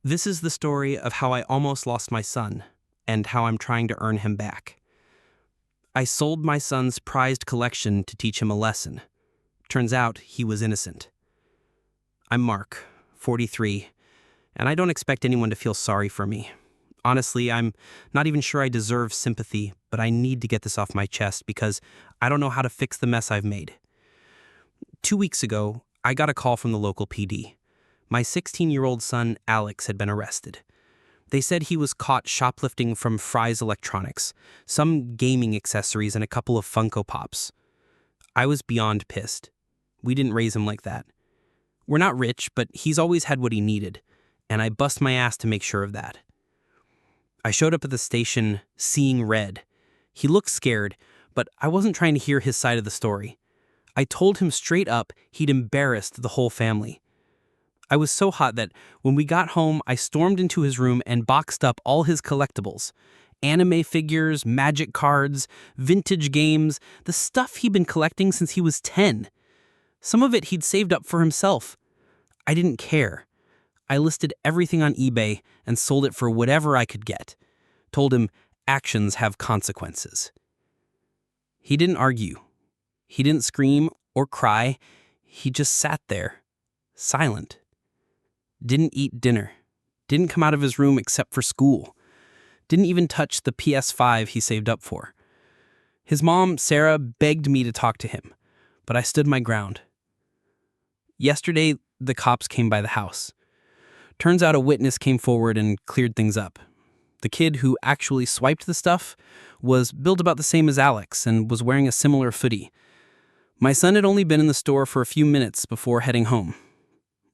This is the story of how I almost lost my son and how I'm trying to earn him back. I sold my son's prized collection to teach him a lesson. Turns out he was innocent. I'm Mark, 43, and I don't expect anyone to feel sorry for me. Honestly, I'm not even sure I deserve sympathy, but I need to get this off my chest because I don't know how to fix the mess I've made. 2 weeks ago, I got a call from the local PD. My 16-year-old son, Alex, had been arrested. They said he was caught shoplifting from Fry's Electronics, some gaming accessories and a couple of Funko Pops. I was beyond pissed. We didn't raise him like that. We're not rich, but he's always had what he needed, and I bust my ass to make sure of that. I showed up at the station, seeing red. He looked scared, but I wasn't trying to hear his side of the story. I told him straight up he'd embarrassed the whole family. I was so hot that when we got home, I stormed into his room and boxed up all his collectibles. Anime figures, magic cards, vintage games, the stuff he'd been collecting since he was 10. Some of it he'd saved up for himself. I didn't care. I listed everything on eBay and sold it for whatever I could get. Told him actions have consequences. He didn't argue. He didn't scream or cry. He just sat there, silent. Didn't eat dinner. Didn't come out of his room except for school. Didn't even touch the PS5 he saved up for. His mom, Sarah, begged me to talk to him, but I stood my ground. Yesterday, the cops came by the house. Turns out a witness came forward and cleared things up. The kid who actually swiped the stuff was built about the same as Alex and was wearing a similar footie. My son had only been in the store for a few minutes before heading home.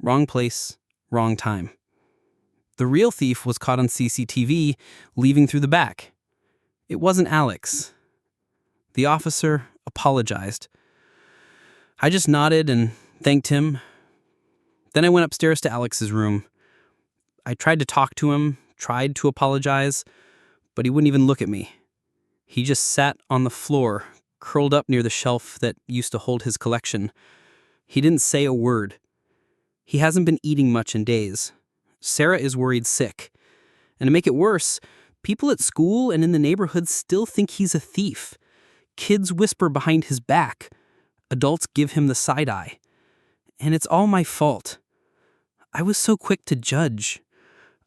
Wrong place, wrong time. The real thief was caught on CCTV leaving through the back. It wasn't Alex. The officer apologized. I just nodded and thanked him. Then I went upstairs to Alex's room. I tried to talk to him, tried to apologize, but he wouldn't even look at me. He just sat on the floor, curled up near the shelf that used to hold his collection. He didn't say a word. He hasn't been eating much in days. Sarah is worried sick. And to make it worse, people at school and in the neighborhood still think he's a thief. Kids whisper behind his back. Adults give him the side eye. And it's all my fault. I was so quick to judge.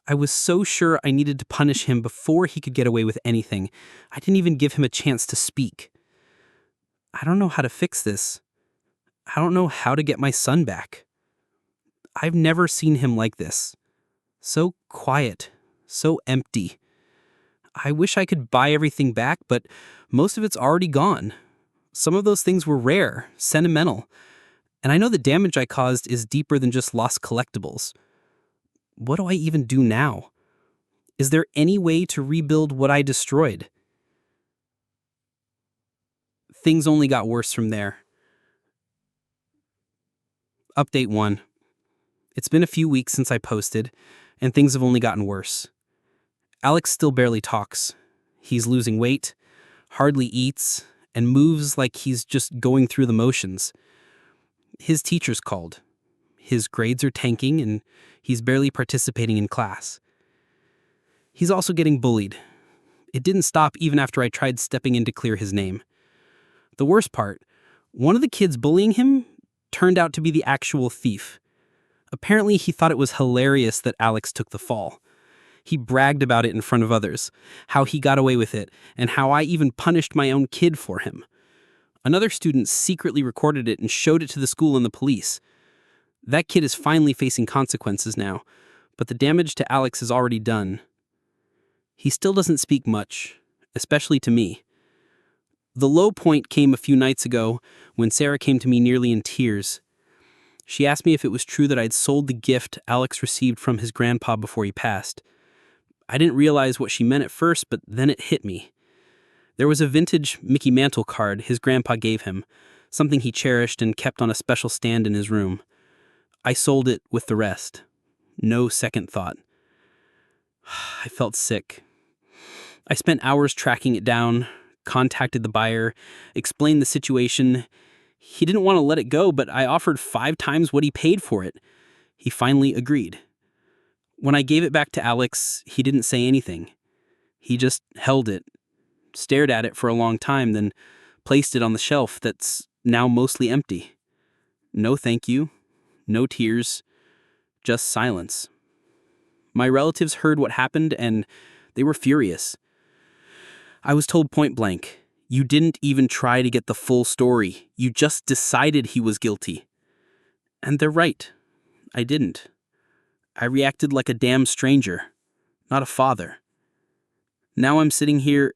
I was so sure I needed to punish him before he could get away with anything. I didn't even give him a chance to speak. I don't know how to fix this. I don't know how to get my son back. I've never seen him like this. So quiet, so empty. I wish I could buy everything back, but most of it's already gone. Some of those things were rare, sentimental, and I know the damage I caused is deeper than just lost collectibles. What do I even do now? Is there any way to rebuild what I destroyed? Things only got worse from there. Update 1. It's been a few weeks since I posted, and things have only gotten worse. Alex still barely talks. He's losing weight, hardly eats, and moves like he's just going through the motions. His teacher's called. His grades are tanking, and he's barely participating in class. He's also getting bullied. It didn't stop even after I tried stepping in to clear his name. The worst part, one of the kids bullying him turned out to be the actual thief. Apparently, he thought it was hilarious that Alex took the fall. He bragged about it in front of others, how he got away with it, and how I even punished my own kid for him. Another student secretly recorded it and showed it to the school and the police. That kid is finally facing consequences now, but the damage to Alex is already done. He still doesn't speak much, especially to me. The low point came a few nights ago when Sarah came to me nearly in tears. She asked me if it was true that I'd sold the gift Alex received from his grandpa before he passed. I didn't realize what she meant at first, but then it hit me. There was a vintage Mickey Mantle card his grandpa gave him, something he cherished and kept on a special stand in his room. I sold it with the rest. No second thought. I felt sick. I spent hours tracking it down, contacted the buyer, explained the situation. He didn't want to let it go, but I offered 5 times what he paid for it. He finally agreed. When I gave it back to Alex, he didn't say anything. He just held it, stared at it for a long time, then placed it on the shelf that's now mostly empty. No thank you, no tears, just silence. My relatives heard what happened and they were furious. I was told point blank, "You didn't even try to get the full story. You just decided he was guilty." And they're right. I didn't. I reacted like a damn stranger, not a father. Now I'm sitting here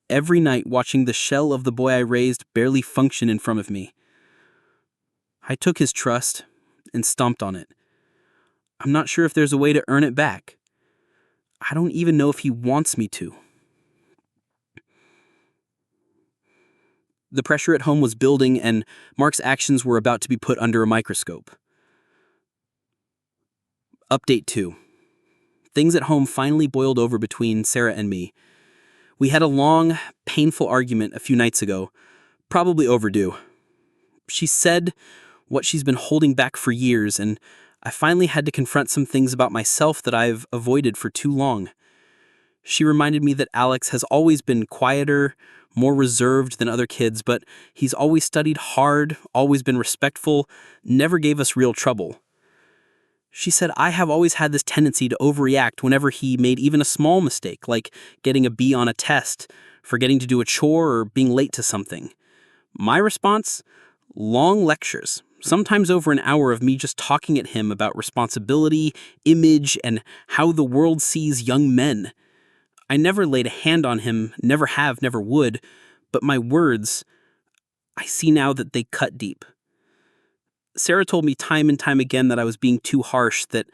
every night watching the shell of the boy I raised barely function in front of me. I took his trust and stomped on it. I'm not sure if there's a way to earn it back. I don't even know if he wants me to. The pressure at home was building, and Mark's actions were about to be put under a microscope. Update 2. Things at home finally boiled over between Sarah and me. We had a long, painful argument a few nights ago, probably overdue. She said what she's been holding back for years, and I finally had to confront some things about myself that I've avoided for too long. She reminded me that Alex has always been quieter, more reserved than other kids, but he's always studied hard, always been respectful, never gave us real trouble. She said I have always had this tendency to overreact whenever he made even a small mistake, like getting a B on a test, forgetting to do a chore, or being late to something. My response? Long lectures, sometimes over an hour of me just talking at him about responsibility, image, and how the world sees young men. I never laid a hand on him, never have, never would, but my words, I see now that they cut deep. Sarah told me time and time again that I was being too harsh, that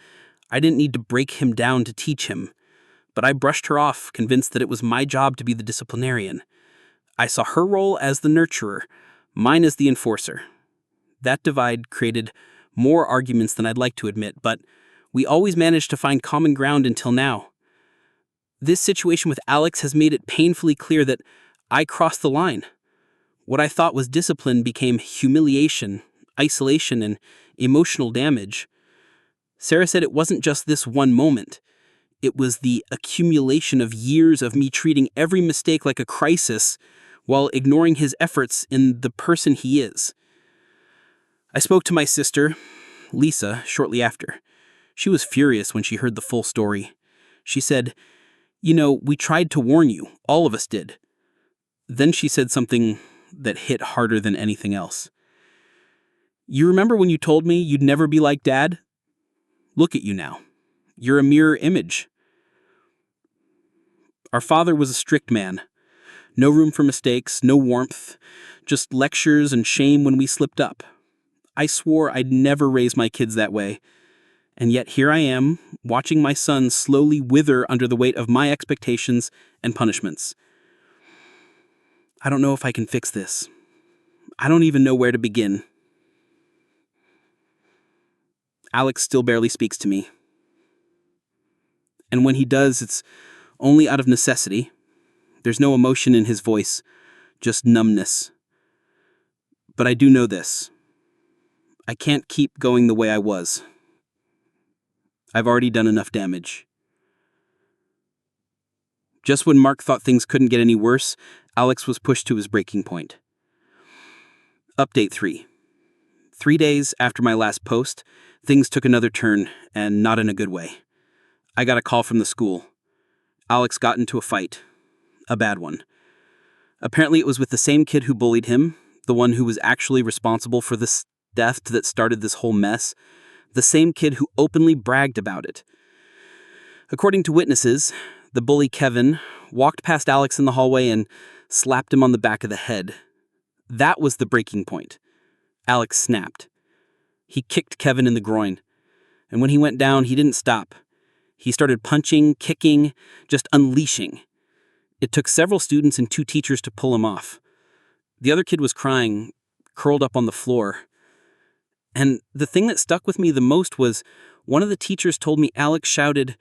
I didn't need to break him down to teach him. But I brushed her off, convinced that it was my job to be the disciplinarian. I saw her role as the nurturer, mine as the enforcer. That divide created more arguments than I'd like to admit, but we always managed to find common ground until now. This situation with Alex has made it painfully clear that I crossed the line. What I thought was discipline became humiliation, isolation, and emotional damage. Sarah said it wasn't just this one moment. It was the accumulation of years of me treating every mistake like a crisis while ignoring his efforts in the person he is. I spoke to my sister, Lisa, shortly after. She was furious when she heard the full story. She said, "You know, we tried to warn you. All of us did." Then she said something that hit harder than anything else. "You remember when you told me you'd never be like Dad? Look at you now. You're a mirror image." Our father was a strict man. No room for mistakes, no warmth, just lectures and shame when we slipped up. I swore I'd never raise my kids that way. And yet here I am, watching my son slowly wither under the weight of my expectations and punishments. I don't know if I can fix this. I don't even know where to begin. Alex still barely speaks to me. And when he does, it's only out of necessity. There's no emotion in his voice, just numbness. But I do know this. I can't keep going the way I was. I've already done enough damage. Just when Mark thought things couldn't get any worse, Alex was pushed to his breaking point. Update 3. 3 days after my last post, things took another turn, and not in a good way. I got a call from the school. Alex got into a fight. A bad one. Apparently it was with the same kid who bullied him, the one who was actually responsible for this theft that started this whole mess, the same kid who openly bragged about it. According to witnesses, the bully Kevin walked past Alex in the hallway and slapped him on the back of the head. That was the breaking point. Alex snapped. He kicked Kevin in the groin. And when he went down, he didn't stop. He started punching, kicking, just unleashing. It took several students and 2 teachers to pull him off. The other kid was crying, curled up on the floor. And the thing that stuck with me the most was one of the teachers told me Alex shouted,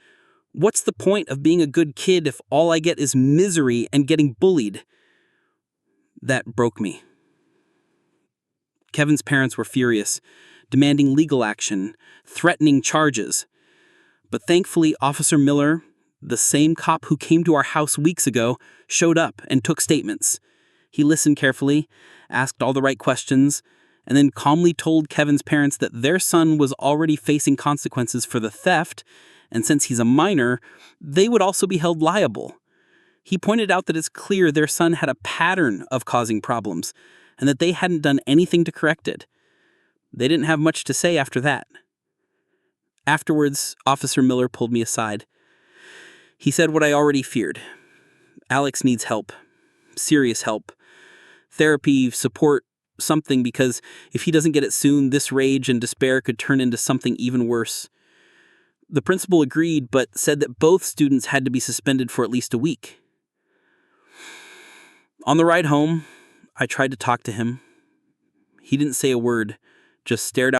"What's the point of being a good kid if all I get is misery and getting bullied?" That broke me. Kevin's parents were furious, demanding legal action, threatening charges. But thankfully, Officer Miller, the same cop who came to our house weeks ago, showed up and took statements. He listened carefully, asked all the right questions, and then calmly told Kevin's parents that their son was already facing consequences for the theft, and since he's a minor, they would also be held liable. He pointed out that it's clear their son had a pattern of causing problems, and that they hadn't done anything to correct it. They didn't have much to say after that. Afterwards, Officer Miller pulled me aside. He said what I already feared. Alex needs help. Serious help. Therapy, support, something, because if he doesn't get it soon, this rage and despair could turn into something even worse. The principal agreed, but said that both students had to be suspended for at least a week. On the ride home, I tried to talk to him. He didn't say a word, just stared out